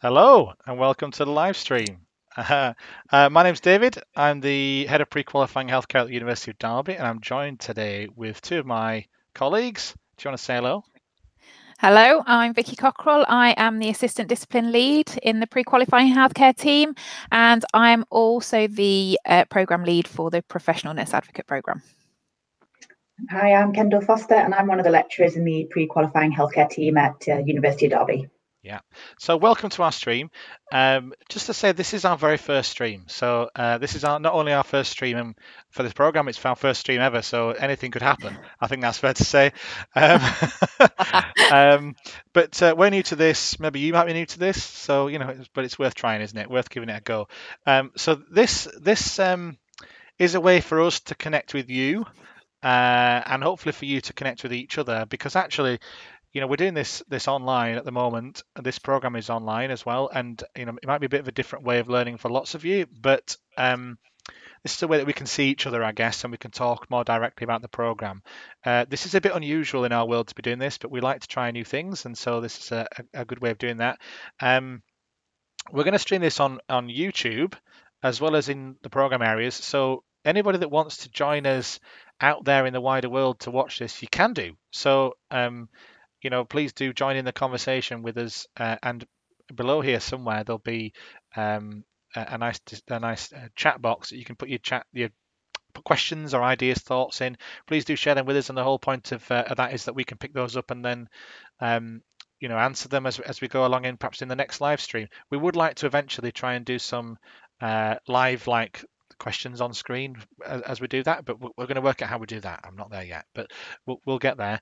Hello and welcome to the live stream. My name's David. I'm the head of pre-qualifying healthcare at the University of Derby, and I'm joined today with two of my colleagues. Do you want to say hello? Hello, I'm Vicky Cockrell. I am the Assistant Discipline Lead in the Pre-Qualifying Healthcare team, and I'm also the Programme Lead for the Professional Nurse Advocate Programme. Hi, I'm Kendall Foster, and I'm one of the lecturers in the pre-qualifying healthcare team at University of Derby. Yeah. So welcome to our stream. Just to say, this is our very first stream. So this is not only our first stream for this program, it's our first stream ever. So anything could happen. I think that's fair to say. But we're new to this. Maybe you might be new to this. So but it's worth trying, isn't it? Worth giving it a go. So this is a way for us to connect with you. And hopefully for you to connect with each other, because actually, we're doing this online at the moment. This program is online as well, and it might be a bit of a different way of learning for lots of you, but this is a way that we can see each other, I guess, and we can talk more directly about the program. This is a bit unusual in our world to be doing this, but we like to try new things, and so this is a good way of doing that. We're going to stream this on YouTube as well as in the program areas. So anybody that wants to join us out there in the wider world to watch this, you can do. So please do join in the conversation with us. And below here somewhere there'll be a nice chat box that you can put your questions or ideas, thoughts in. Please do share them with us, and the whole point of that is that we can pick those up and then answer them as we go along, in perhaps in the next live stream. We would like to eventually try and do some live questions on screen as we do that, but we're going to work out how we do that. I'm not there yet, but we'll get there.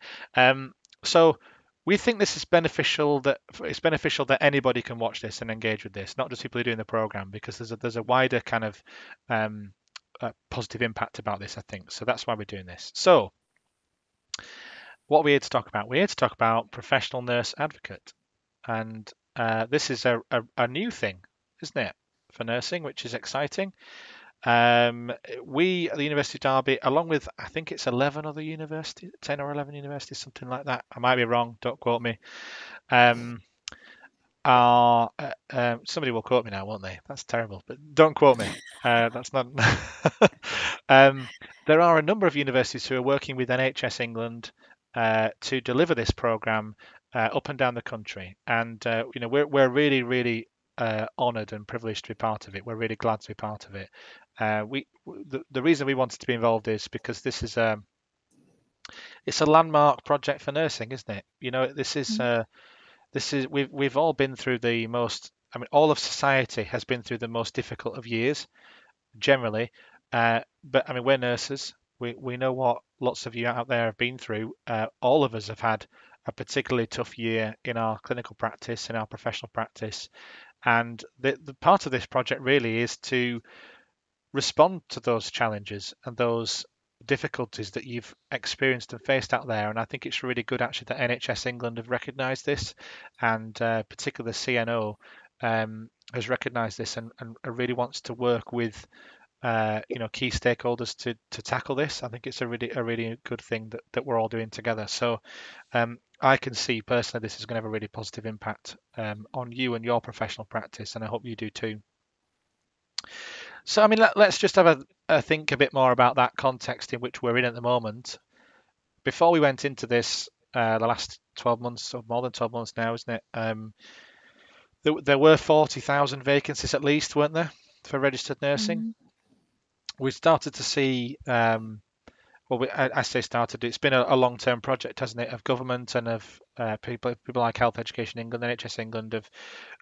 So we think this is beneficial, that it's beneficial that anybody can watch this and engage with this, not just people who are doing the program, because there's a wider kind of positive impact about this, I think. So that's why we're doing this. So what are we here to talk about? We're here to talk about professional nurse advocate, and this is a new thing, isn't it, for nursing, which is exciting. We at the University of Derby, along with I think it's 11 other universities, 10 or 11 universities, something like that. I might be wrong. Don't quote me. Somebody will quote me now, won't they? That's terrible, but don't quote me. That's not. There are a number of universities who are working with NHS England to deliver this program up and down the country, and we're really, really honoured and privileged to be part of it. We're really glad to be part of it. The reason we wanted to be involved is because this is it's a landmark project for nursing, isn't it? This is we've all been through the most. I mean, all of society has been through the most difficult of years, generally. But I mean, we're nurses. We know what lots of you out there have been through. All of us have had a particularly tough year in our clinical practice, in our professional practice, and the part of this project really is to respond to those challenges and those difficulties that you've experienced and faced out there. And I think it's really good actually that NHS England have recognised this, and particularly the CNO has recognised this and really wants to work with key stakeholders to tackle this. I think it's a really good thing that we're all doing together. So I can see personally this is going to have a really positive impact on you and your professional practice, and I hope you do too. So, I mean, let's just have a think a bit more about that context in which we're in at the moment. Before we went into this, the last 12 months, or more than 12 months now, isn't it? There were 40,000 vacancies at least, weren't there, for registered nursing? Mm-hmm. We started to see, I say started, it's been a long-term project, hasn't it, of government and of people like Health Education England, NHS England,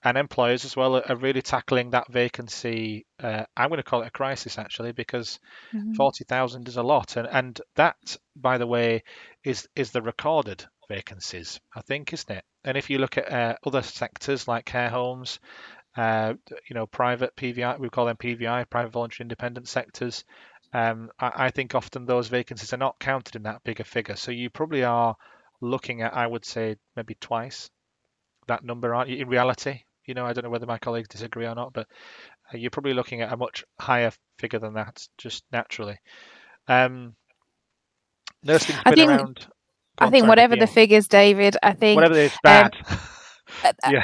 and employers as well are really tackling that vacancy. I'm going to call it a crisis actually, because 40,000 is a lot, and that, by the way, is the recorded vacancies, I think, isn't it? And if you look at other sectors like care homes, private PVI, we call them PVI, private voluntary independent sectors. I think often those vacancies are not counted in that bigger figure. So you probably are looking at, I would say, maybe twice that number, aren't you, in reality? I don't know whether my colleagues disagree or not, but you're probably looking at a much higher figure than that, just naturally. Nursing's been around. I think whatever the figures, David, I think whatever is bad.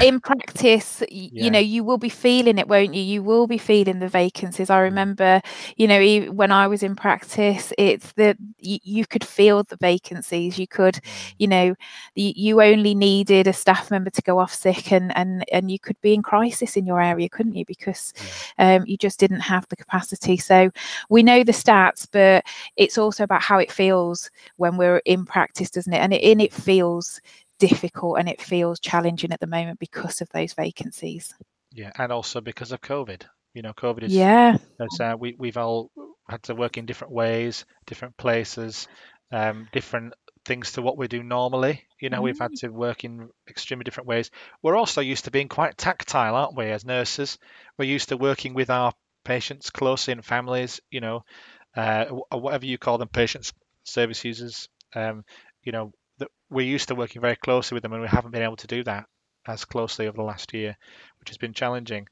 in practice, you know, you will be feeling it, won't you? You will be feeling the vacancies. I remember, you know, when I was in practice, it's you could feel the vacancies. You could, you know, you only needed a staff member to go off sick, and you could be in crisis in your area, couldn't you? Because you just didn't have the capacity. So we know the stats, but it's also about how it feels when we're in practice, doesn't it? And it feels difficult and it feels challenging at the moment because of those vacancies. Yeah, and also because of COVID. You know, COVID is we've all had to work in different ways, different places, different things to what we do normally. You know, we've had to work in extremely different ways. We're also used to being quite tactile, aren't we, as nurses? We're used to working with our patients closely and families, you know, whatever you call them, patients, service users. You know, we're used to working very closely with them, and we haven't been able to do that as closely over the last year, which has been challenging.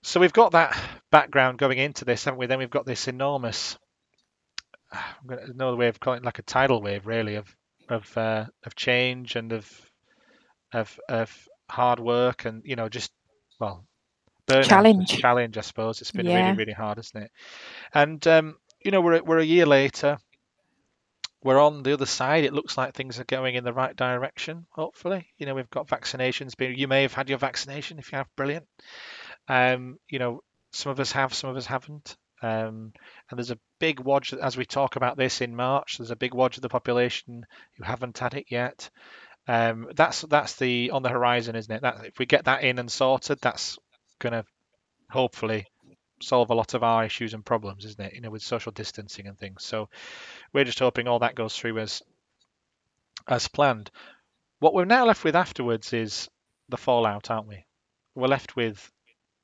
So we've got that background going into this, haven't we? Then we've got this enormous, another way of calling it, like a tidal wave, really, of change and of hard work, and you know, just burnout, challenge. I suppose it's been really, really hard, isn't it? And you know, we're a year later. We're on the other side. It looks like things are going in the right direction, hopefully. You know, we've got vaccinations. You may have had your vaccination. If you have, brilliant. You know, some of us have, some of us haven't. And there's a big wodge, as we talk about this in March, there's a big wodge of the population who haven't had it yet. That's on the horizon, isn't it? That if we get that in and sorted, that's going to hopefully solve a lot of our issues and problems, isn't it? You know, with social distancing and things. So we're just hoping all that goes through as planned. What we're now left with afterwards is the fallout, aren't we? We're left with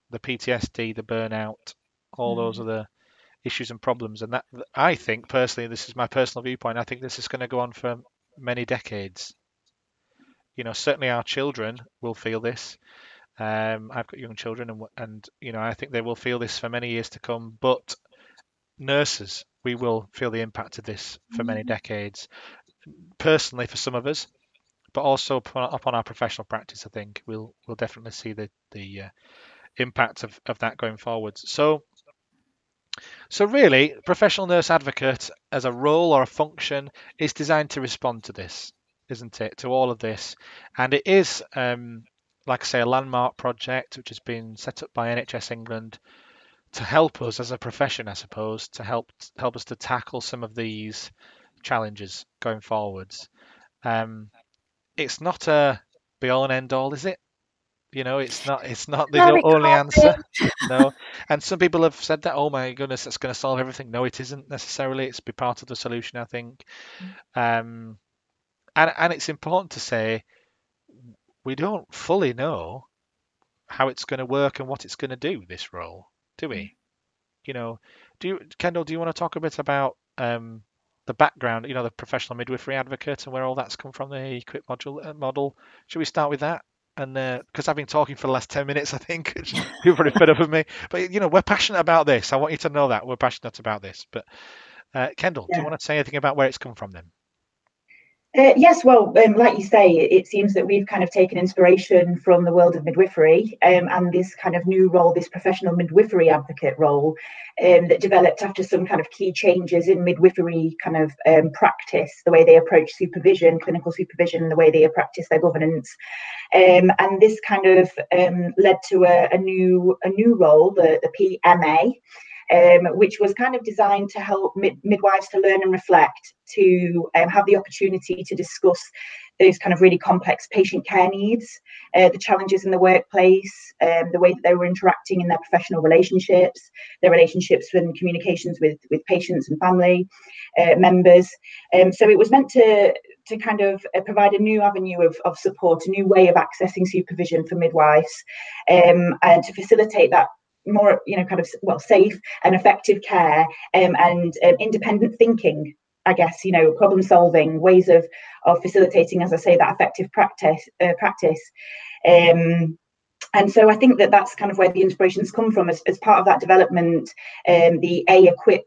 the PTSD, the burnout, all those other issues and problems. And that, I think personally, this is my personal viewpoint, I think this is going to go on for many decades. You know, certainly our children will feel this. I've got young children, and you know, I think they will feel this for many years to come. But nurses, we will feel the impact of this for many decades. Personally, for some of us, but also upon our professional practice, I think we'll definitely see the impact of that going forwards. So really, professional nurse advocate as a role or a function is designed to respond to this, isn't it? To all of this, and it is, like I say, a landmark project which has been set up by NHS England to help us as a profession, I suppose, to help us to tackle some of these challenges going forwards. It's not a be all and end all, is it? You know, it's not the only answer. No. And some people have said that, oh my goodness, that's going to solve everything. No, it isn't necessarily. It's be part of the solution, I think. And it's important to say we don't fully know how it's going to work and what it's going to do, this role, do we? You know, Kendall, do you want to talk a bit about the background, you know, the professional midwifery advocate and where all that's come from, the equip model? Should we start with that? And because I've been talking for the last 10 minutes, I think you're pretty fed up with me. But you know, we're passionate about this. I want you to know that we're passionate about this. But Kendall, do you want to say anything about where it's come from then? Yes, well, like you say, it seems that we've kind of taken inspiration from the world of midwifery and this kind of new role, this professional midwifery advocate role that developed after some kind of key changes in midwifery kind of practice, the way they approach supervision, clinical supervision, the way they practice their governance. And this kind of led to a new role, the PMA. Which was kind of designed to help midwives to learn and reflect, to have the opportunity to discuss those kind of really complex patient care needs, the challenges in the workplace, the way that they were interacting in their professional relationships, their relationships and communications with patients and family members. So it was meant to kind of provide a new avenue of support, a new way of accessing supervision for midwives, and to facilitate that more, you know, kind of safe and effective care and independent thinking, I guess, you know, problem solving, ways of facilitating, as I say, that effective practice. And so I think that's kind of where the inspirations come from as part of that development. The equip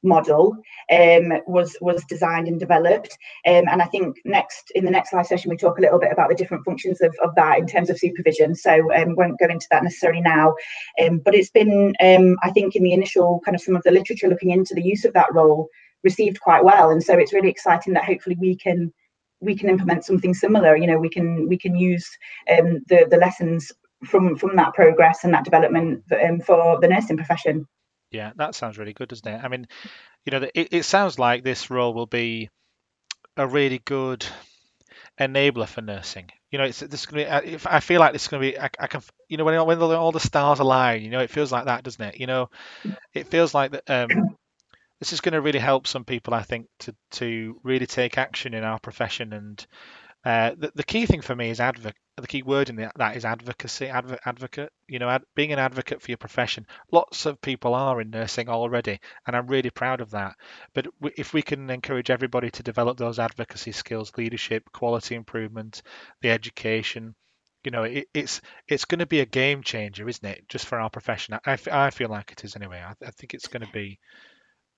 model was designed and developed. And I think in the next live session, we talk a little bit about the different functions of that in terms of supervision. So won't go into that necessarily now. But it's been, I think, in the initial kind of some of the literature looking into the use of that role received quite well. And so it's really exciting that hopefully we can implement something similar. You know, we can use the lessons from that progress and that development for the nursing profession. Yeah, that sounds really good, doesn't it? I mean, you know, it sounds like this role will be a really good enabler for nursing. You know, this going to be. I feel like this is going to be. I can, you know, when all the stars align, you know, it feels like that, doesn't it? You know, it feels like that. This is going to really help some people, I think, to really take action in our profession. And the key thing for me is advocate. The key word in that is advocacy. Advocate. You know, being an advocate for your profession. Lots of people are in nursing already, and I'm really proud of that. But if we can encourage everybody to develop those advocacy skills, leadership, quality improvement, the education, you know, it's going to be a game changer, isn't it? Just for our profession. I feel like it is anyway. I think it's going to be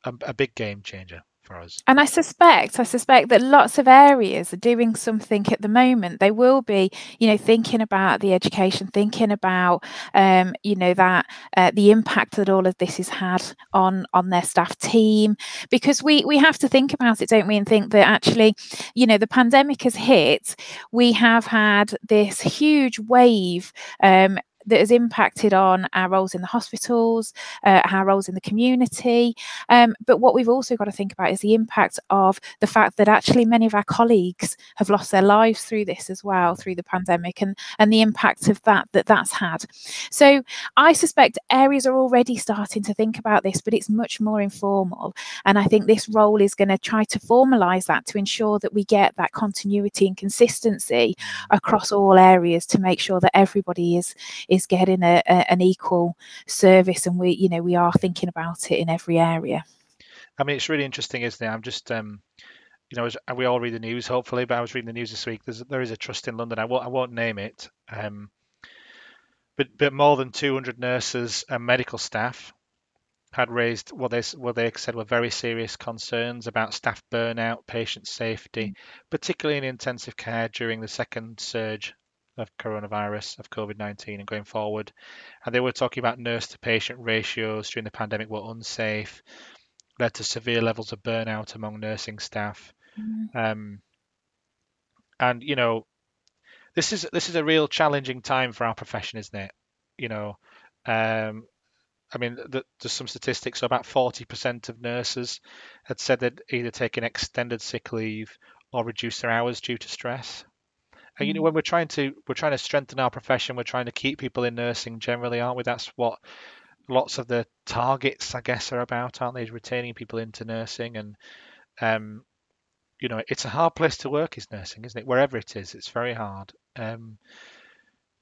a big game changer for us. And I suspect that lots of areas are doing something at the moment. They will be, you know, thinking about the education, thinking about, you know, that the impact that all of this has had on their staff team. Because we have to think about it, don't we? And think that actually, you know, the pandemic has hit. We have had this huge wave that has impacted on our roles in the hospitals, our roles in the community. But what we've also got to think about is the impact of the fact that actually many of our colleagues have lost their lives through this as well, through the pandemic, and the impact of that's had. So I suspect areas are already starting to think about this, but it's much more informal. And I think this role is going to try to formalise that to ensure that we get that continuity and consistency across all areas to make sure that everybody is getting an equal service, and we are thinking about it in every area. I mean, it's really interesting, isn't it? I'm just you know, we all read the news, hopefully, but I was reading the news this week. There is a trust in London. I won't name it, but more than 200 nurses and medical staff had raised what they said were very serious concerns about staff burnout, patient safety, particularly in intensive care during the second surge of coronavirus, of COVID-19, and going forward. And they were talking about nurse to patient ratios during the pandemic were unsafe, led to severe levels of burnout among nursing staff. And you know, this is a real challenging time for our profession, isn't it? You know, I mean, there's some statistics. So about 40% of nurses had said they'd either taken extended sick leave or reduced their hours due to stress. And you know, when we're trying to strengthen our profession, we're trying to keep people in nursing generally, aren't we? That's what lots of the targets, I guess, are about, aren't they? Retaining people into nursing. And you know, it's a hard place to work, is nursing, isn't it? Wherever it is, it's very hard. You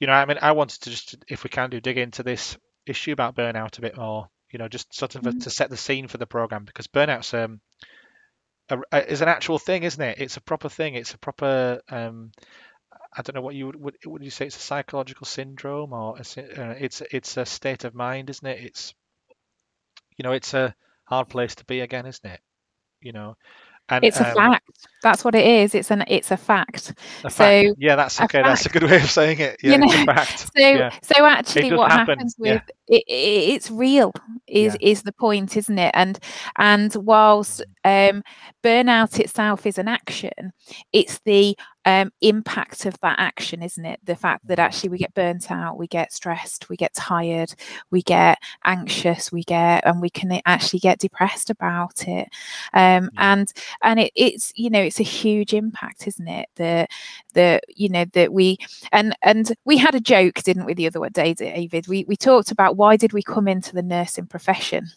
know, I mean, I wanted to just, if we can dig into this issue about burnout a bit more. You know, just sort of to set the scene for the program, because burnout's is an actual thing, isn't it? It's a proper thing. It's a proper I don't know what you would you say it's a psychological syndrome, or it's a state of mind, isn't it? It's, you know, it's a hard place to be again, isn't it? You know, and it's a fact. That's what it is. It's a fact. Yeah, that's okay. That's a good way of saying it. Yeah, it's a fact. So actually, what happens with it's real is the point, isn't it? And whilst burnout itself is an action, it's the impact of that action, isn't it? The fact that actually we get burnt out, we get stressed, we get tired, we get anxious, we can actually get depressed about it. And it's, you know, it's a huge impact, isn't it? That you know, that we and we had a joke, didn't we, the other day, David? We talked about why did we come into the nursing profession?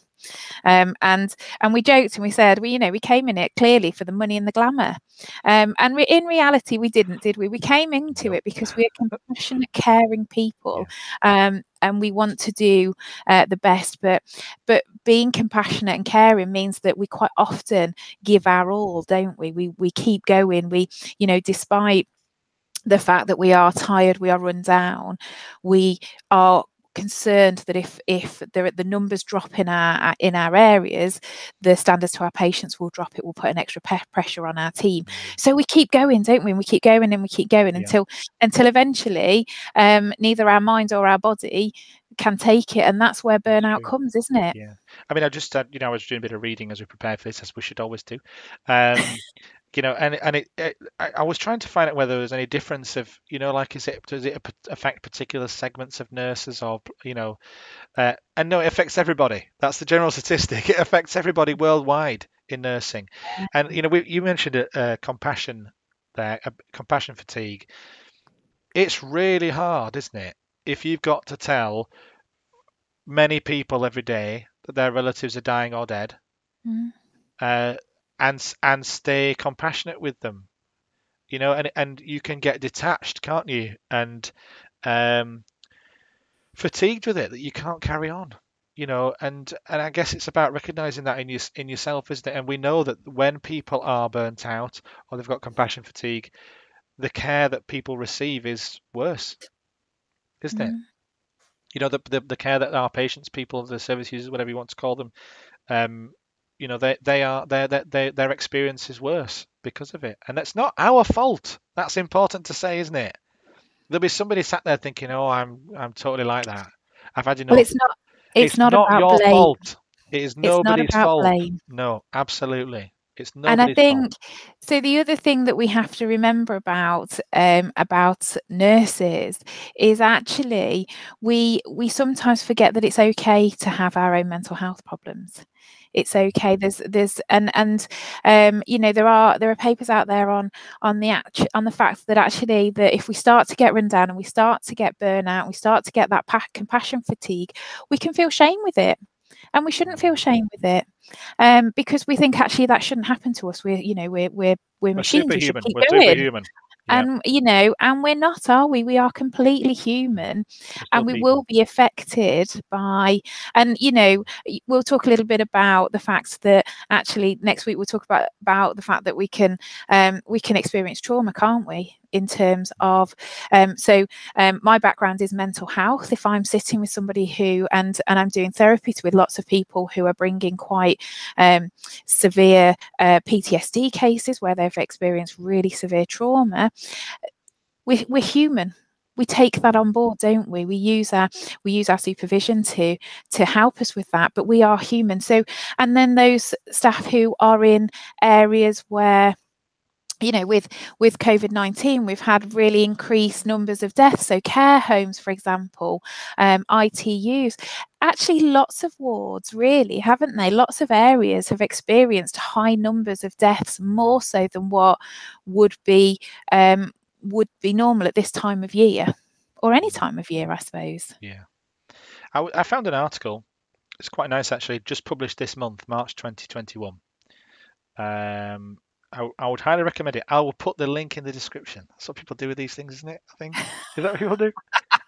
And we joked and we said, well, you know, we came in it clearly for the money and the glamour. And in reality, we didn't, did we? We came into it because we're compassionate, caring people. And we want to do the best, but being compassionate and caring means that we quite often give our all, don't we? We keep going. We, you know, despite the fact that we are tired, we are run down, we are concerned that if the numbers drop in our areas, the standards to our patients will drop. It will put an extra pressure on our team. So we keep going, don't we? And we keep going and we keep going until eventually neither our mind or our body can take it, and that's where burnout comes, isn't it? Yeah. I mean, I just I was doing a bit of reading as we prepared for this, as we should always do. I was trying to find out whether there was any difference of, like, does it affect particular segments of nurses, or, and no, it affects everybody. That's the general statistic. It affects everybody worldwide in nursing. And, you mentioned compassion there, compassion fatigue. It's really hard, isn't it? If you've got to tell many people every day that their relatives are dying or dead, and stay compassionate with them, and you can get detached, can't you? And fatigued with it, that you can't carry on, and I guess it's about recognizing that in yourself, isn't it? And we know that when people are burnt out or they've got compassion fatigue, the care that people receive is worse, isn't it? The care that our patients, people, the service users, whatever you want to call them, their experience is worse because of it, and that's not our fault. That's important to say, isn't it? There'll be somebody sat there thinking, "Oh, I'm totally like that. I've had enough." Well, it's not not about your blame. fault. It is It's not nobody's about fault. blame. No, absolutely, it's And I nobody's think fault. so. The other thing that we have to remember about nurses is actually we sometimes forget that it's okay to have our own mental health problems. It's okay. There are papers out there on the fact that actually that if we start to get run down and we start to get burnout, we start to get that compassion fatigue, we can feel shame with it. And we shouldn't feel shame with it, because we think actually that shouldn't happen to us. We're machines. We should keep going. Superhuman. And and we're not, are we? We are completely human, and we will be affected by. And we'll talk a little bit about the fact that actually next week we'll talk about the fact that we can experience trauma, can't we? In terms of my background is mental health. If I'm sitting with somebody who and I'm doing therapy with lots of people who are bringing quite severe PTSD cases where they've experienced really severe trauma, we're human. We take that on board, don't we? We use our supervision to help us with that, but we are human. So, and then those staff who are in areas where with COVID-19, we've had really increased numbers of deaths. So care homes, for example, ITUs, actually lots of wards, really, haven't they? Lots of areas have experienced high numbers of deaths, more so than what would be normal at this time of year, or any time of year, I suppose. Yeah. I found an article. It's quite nice, actually, just published this month, March 2021. I would highly recommend it. I will put the link in the description. That's what people do with these things, isn't it? I think. Is that what people do?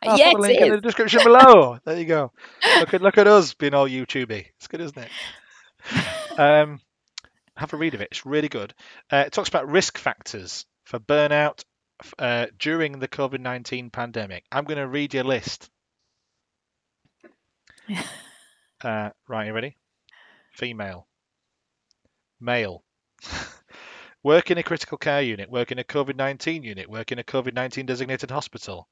I'll Yes, put the link in the description below. There you go. Look at us being all YouTubey. It's good, isn't it? Have a read of it. It's really good. It talks about risk factors for burnout during the COVID-19 pandemic. I'm going to read your list. Right, you ready? Female. Male. Work in a critical care unit, work in a COVID-19 unit, work in a COVID-19 designated hospital.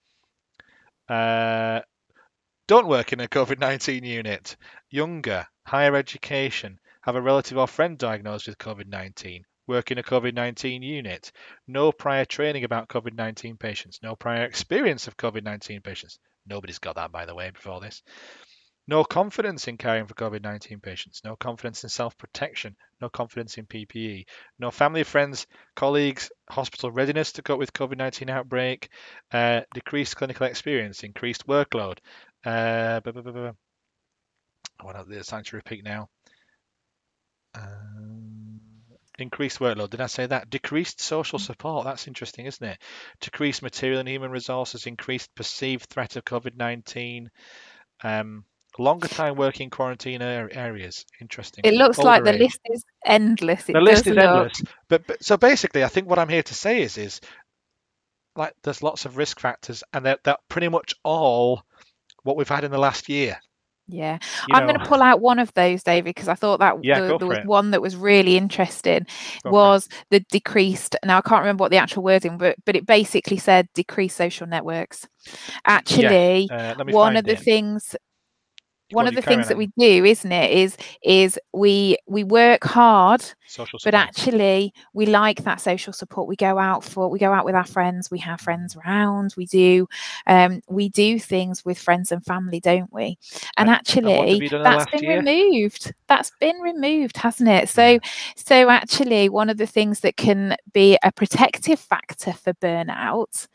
Don't work in a COVID-19 unit. Younger, higher education, have a relative or friend diagnosed with COVID-19. Work in a COVID-19 unit. No prior training about COVID-19 patients. No prior experience of COVID-19 patients. Nobody's got that, by the way, before this. No confidence in caring for COVID-19 patients. No confidence in self-protection. No confidence in PPE. No family, friends, colleagues, hospital readiness to cope with COVID-19 outbreak. Decreased clinical experience. Increased workload. I want to time to repeat now. Increased workload. Did I say that? Decreased social support. That's interesting, isn't it? Decreased material and human resources. Increased perceived threat of COVID-19. Longer time working quarantine areas. Interesting. It looks like the list is endless. The list is endless. But so basically, I think what I'm here to say is like there's lots of risk factors, and they're pretty much all what we've had in the last year. Yeah, I'm going to pull out one of those, David, because I thought that there was one that was really interesting. Was the decreased. Now I can't remember what the actual wording, but it basically said decreased social networks. Actually, one of the things that we do, isn't it, is we work hard, but actually we like that social support. We go out with our friends, we have friends around, we do things with friends and family, don't we? And actually that's been removed, hasn't it? So actually one of the things that can be a protective factor for burnout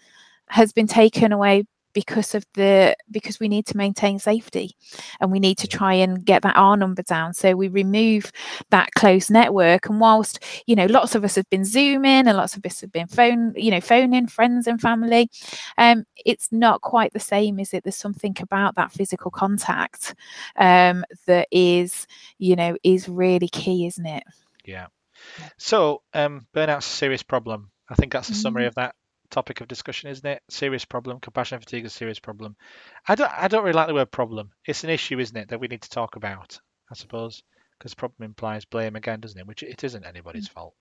has been taken away because we need to maintain safety, and we need to try and get that R number down. So we remove that close network. And whilst lots of us have been Zooming and lots of us have been phoning friends and family, it's not quite the same, is it? There's something about that physical contact that is really key, isn't it? Yeah. So burnout's a serious problem. I think that's a summary of that topic of discussion, isn't it? Serious problem. Compassion and fatigue is a serious problem. I don't really like the word problem. It's an issue, isn't it, that we need to talk about, I suppose, because problem implies blame again, doesn't it? Which it isn't anybody's fault.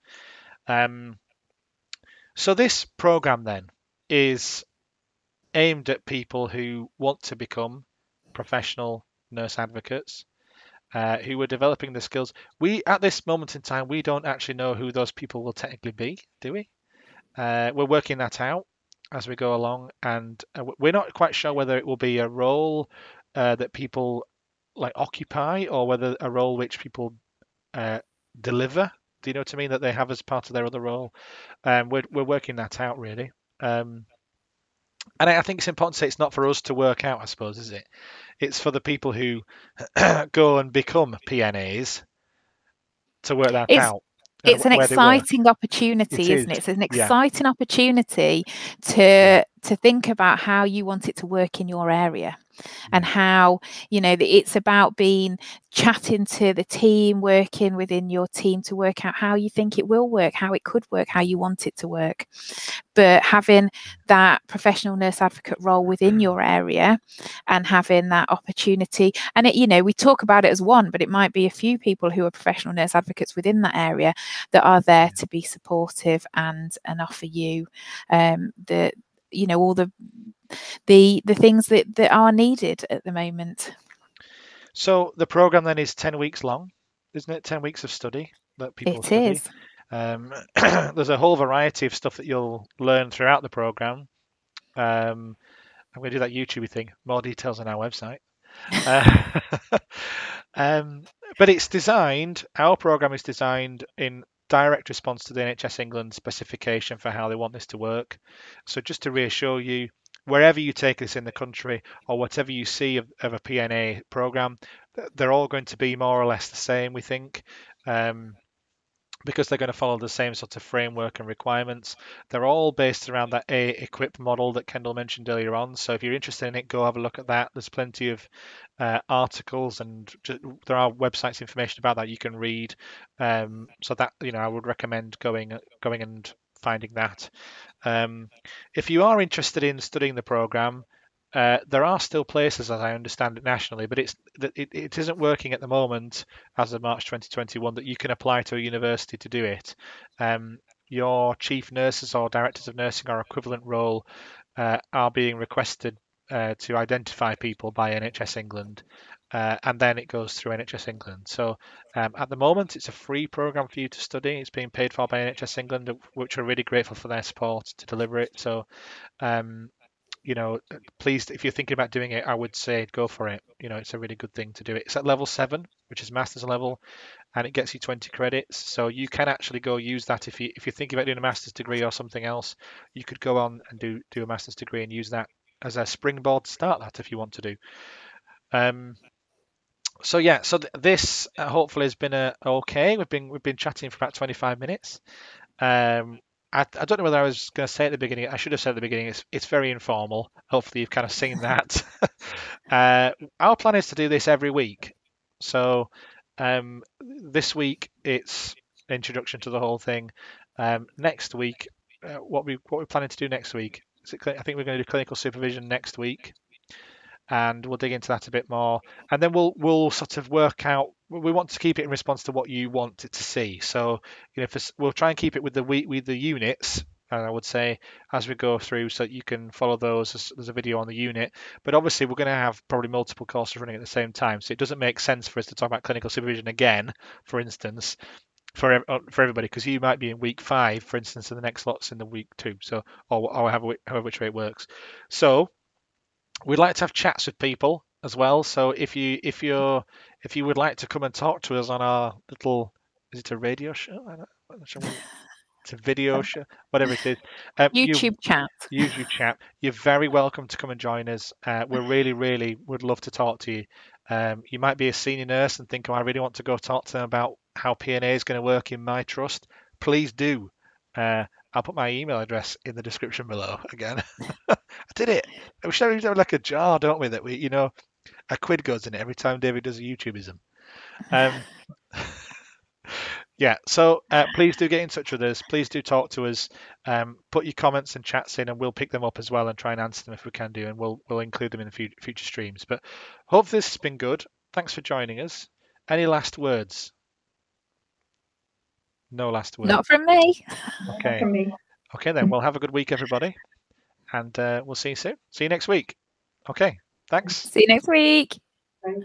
So this program then is aimed at people who want to become professional nurse advocates, who are developing the skills. We, at this moment in time, we don't actually know who those people will technically be, do we? We're working that out as we go along, and we're not quite sure whether it will be a role that people occupy, or whether a role which people deliver. Do you know what I mean? That they have as part of their other role. We're working that out, really. And I think it's important to say it's not for us to work out, I suppose, is it? It's for the people who go and become PNAs to work that out. It's an exciting opportunity, isn't it? It's an exciting opportunity to think about how you want it to work in your area, and how it's about chatting to the team, working within your team to work out how you think it will work, how it could work, how you want it to work. But having that professional nurse advocate role within your area and having that opportunity, and we talk about it as one, but it might be a few people who are professional nurse advocates within that area that are there to be supportive and offer you all the things that are needed at the moment. So the program then is 10 weeks long, isn't it? 10 weeks of study that people study. It is. There's a whole variety of stuff that you'll learn throughout the program. I'm going to do that YouTube thing. More details on our website. But it's designed, our program is designed in direct response to the NHS England specification for how they want this to work. So just to reassure you, wherever you take this in the country, or whatever you see of a PNA program, they're all going to be more or less the same, we think. Because they're going to follow the same sort of framework and requirements. They're all based around that equip model that Kendall mentioned earlier on. So if you're interested in it, go have a look at that. There's plenty of articles, and there are websites information about that you can read. So that I would recommend going and finding that. If you are interested in studying the program, there are still places, as I understand it, nationally, but it isn't working at the moment as of March 2021 that you can apply to a university to do it. Your chief nurses or directors of nursing or equivalent role are being requested to identify people by NHS England, and then it goes through NHS England. So at the moment, it's a free program for you to study. It's being paid for by NHS England, which are really grateful for their support to deliver it. So please, if you're thinking about doing it, I would say go for it. It's a really good thing to do it. It's at level 7, which is master's level, and it gets you 20 credits. So you can actually go use that if you're thinking about doing a master's degree or something else. You could go on and do a master's degree and use that as a springboard to start that if you want to do. So this hopefully has been okay. We've been chatting for about 25 minutes. I don't know whether I was going to say at the beginning. I should have said at the beginning. It's very informal. Hopefully you've kind of seen that. Our plan is to do this every week. So this week it's introduction to the whole thing. Next week, what we're planning to do next week. I think we're going to do clinical supervision next week. and we'll dig into that a bit more. And then we'll sort of work out. We want to keep it in response to what you want it to see. So we'll try and keep it with the units. And I would say as we go through, so you can follow those. There's a video on the unit, but obviously we're going to have probably multiple courses running at the same time. So it doesn't make sense for us to talk about clinical supervision again, for instance, for everybody, because you might be in week 5, for instance, and the next lot's in the week 2. So or however which way it works. So we'd like to have chats with people as well. So if you would like to come and talk to us on our little, is it a radio show? I'm not sure. It's a video show, whatever it is. YouTube chat. YouTube chat. You're very welcome to come and join us. We really would love to talk to you. You might be a senior nurse and think, oh, I really want to go talk to them about how P&A is going to work in my trust. Please do. I'll put my email address in the description below again. I did it. We should have like a jar, don't we? That we, a quid goes in it every time David does a YouTubeism. Yeah, so please do get in touch with us. Please do talk to us. Put your comments and chats in, and we'll pick them up as well and try and answer them if we can do, and we'll include them in the future streams. But hope this has been good. Thanks for joining us. Any last words? No last words. Not from me. Okay. Not from me. Okay, then. Well, have a good week, everybody, and we'll see you soon. See you next week. Okay, thanks. See you next week. Right.